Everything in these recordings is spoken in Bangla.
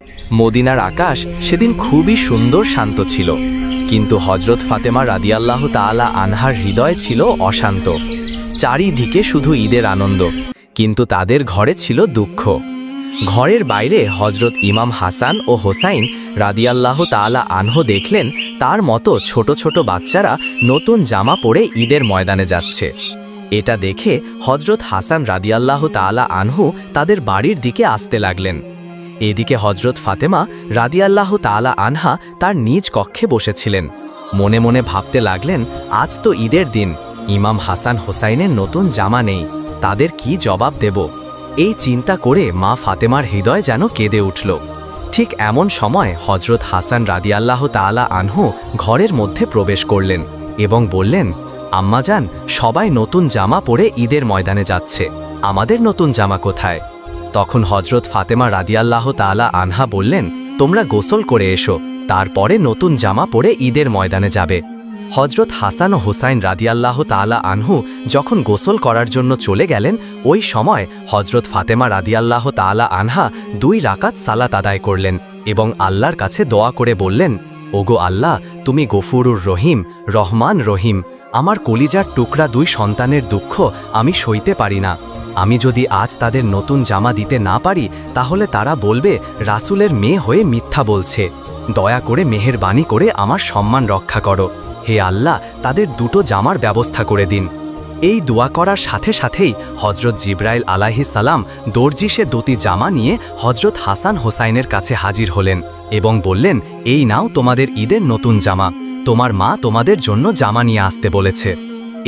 মদিনার আকাশ সেদিন খুবই সুন্দর শান্ত ছিল, কিন্তু হজরত ফাতেমা রাদিয়াল্লাহু তাআলা আনহার হৃদয় ছিল অশান্ত। চারিদিকে শুধু ঈদের আনন্দ, কিন্তু তাদের ঘরে ছিল দুঃখ। ঘরের বাইরে হজরত ইমাম হাসান ও হোসাইন রাদিয়াল্লাহু তাআলা আনহু দেখলেন তার মতো ছোট ছোট বাচ্চারা নতুন জামা পরে ঈদের ময়দানে যাচ্ছে। এটা দেখে হজরত হাসান রাদিয়াল্লাহু তাআলা আনহু তাদের বাড়ির দিকে আসতে লাগলেন। এদিকে হজরত ফাতেমা রাদিয়াল্লাহু তাআলা আনহা তার নিজ কক্ষে বসেছিলেন। মনে মনে ভাবতে লাগলেন, আজ তো ঈদের দিন, ইমাম হাসান হোসাইনের নতুন জামা নেই, তাদের কি জবাব দেব? এই চিন্তা করে মা ফাতেমার হৃদয় যেন কেঁদে উঠল। ঠিক এমন সময় হজরত হাসান রাদিয়াল্লাহু তাআলা আনহু ঘরের মধ্যে প্রবেশ করলেন এবং বললেন, আম্মাজান, সবাই নতুন জামা পরে ঈদের ময়দানে যাচ্ছে, আমাদের নতুন জামা কোথায়? তখন হজরত ফাতেমা রাদিয়াল্লাহু তাআলা আনহা বললেন, তোমরা গোসল করে এসো, তারপরে নতুন জামা পরে ঈদের ময়দানে যাবে। হজরত হাসান ও হুসাইন রাদিয়াল্লাহু তাআলা আনহু যখন গোসল করার জন্য চলে গেলেন, ওই সময় হজরত ফাতেমা রাদিয়াল্লাহু তাআলা আনহা 2 রাকাত সালাত আদায় করলেন এবং আল্লাহর কাছে দোয়া করে বললেন, ওগো আল্লাহ, তুমি গফুরুর রহিম, রহমান রহিম, আমার কলিজার টুকরা 2 সন্তানের দুঃখ আমি সইতে পারি না। আমি যদি আজ তাদের নতুন জামা দিতে না পারি, তাহলে তারা বলবে রাসূলের মেয়ে হয়ে মিথ্যা বলছে। দয়া করে মেহেরবানি করে আমার সম্মান রক্ষা করো। হে আল্লাহ, তাদের 2টো জামার ব্যবস্থা করে দিন। এই দোয়া করার সাথে সাথেই হজরত জিবরাইল আলাইহিস সালাম দর্জিসে 2টি জামা নিয়ে হজরত হাসান হোসাইনের কাছে হাজির হলেন এবং বললেন, এই নাও তোমাদের ঈদের নতুন জামা, তোমার মা তোমাদের জন্য জামা নিয়ে আসতে বলেছে।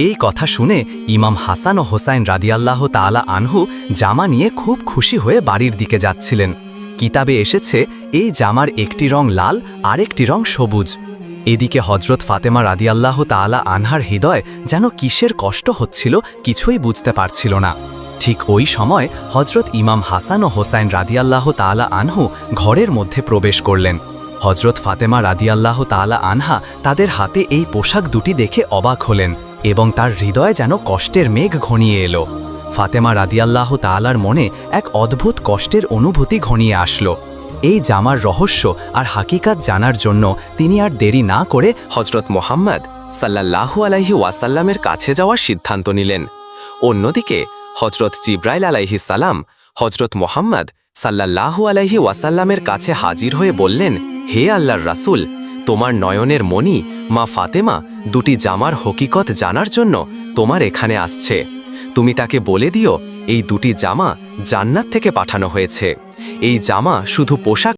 এই কথা শুনে ইমাম হাসান ও হোসাইন রাদিয়াল্লাহু তাআলা আনহু জামা নিয়ে খুব খুশি হয়ে বাড়ির দিকে যাচ্ছিলেন। কিতাবে এসেছে, এই জামার একটি রং লাল, আরেকটি রং সবুজ। এদিকে হজরত ফাতেমা রাদিয়াল্লাহু তাআলা আনহার হৃদয় যেন কিসের কষ্ট হচ্ছিল কিছুই বুঝতে পারছিল না। ঠিক ওই সময় হজরত ইমাম হাসান ও হোসাইন রাদিয়াল্লাহু তাআলা আনহু ঘরের মধ্যে প্রবেশ করলেন। হজরত ফাতেমা রাদিয়াল্লাহু তাআলা আনহা তাদের হাতে এই পোশাক 2টি দেখে অবাক হলেন এবং তার হৃদয়ে যেন কষ্টের মেঘ ঘনিয়ে এলো। ফাতেমা রাদিয়াল্লাহু তাআলার মনে এক অদ্ভুত কষ্টের অনুভূতি ঘনিয়ে আসলো। এই জামার রহস্য আর হাকিকাত জানার জন্য তিনি আর দেরি না করে হজরত মুহাম্মদ সাল্লাল্লাহু আলাইহি ওয়াসাল্লামের কাছে যাওয়ার সিদ্ধান্ত নিলেন। অন্যদিকে হজরত জিবরাইল আলাইহিস সালাম হজরত মুহাম্মদ সাল্লাল্লাহু আলাইহি ওয়াসাল্লামের কাছে হাজির হয়ে বললেন, হে আল্লাহর রাসূল, তোমার নয়নের মণি মা ফাতেমা 2টি জামার হকিকত জানার জন্য তোমার এখানে আসছে। তুমি তাকে বলে দিও, এই 2টি জামা জান্নাত থেকে পাঠানো হয়েছে। এই জামা শুধু পোশাক